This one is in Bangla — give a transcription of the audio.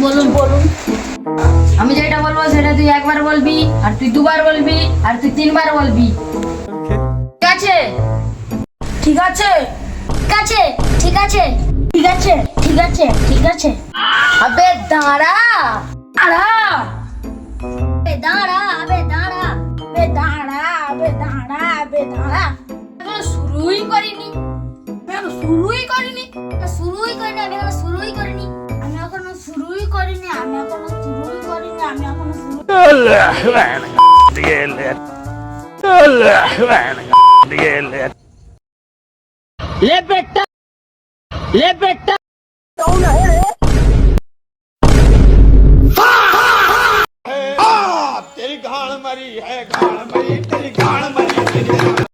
বলুন বলুন। আমি যেটা বলবো সেটা তুই একবার বলবি, আর তুই দুবার বলবি, আর তুই তিনবার বলবি। ঠিক আছে? ঠিক আছে ঠিক আছে ঠিক আছে ঠিক আছে ঠিক আছে ঠিক আছে। আবে দাঁড়া। দাঁড়া দাঁড়া দাঁড়া দাঁড়া দাঁড়া দাঁড়া। এখনো শুরুই করিনি। শুরুই করিনি আমি এখনো শুরুই করিনি আমি এখনো শুরুই করিনি আমি এখনো শুরুই করিনি আমি এখনো শুরু ले बेटा, ले बेटा। तेरी गाड़ मरी है, गाड़ मरी, तेरी गाड़ मरी, तेरी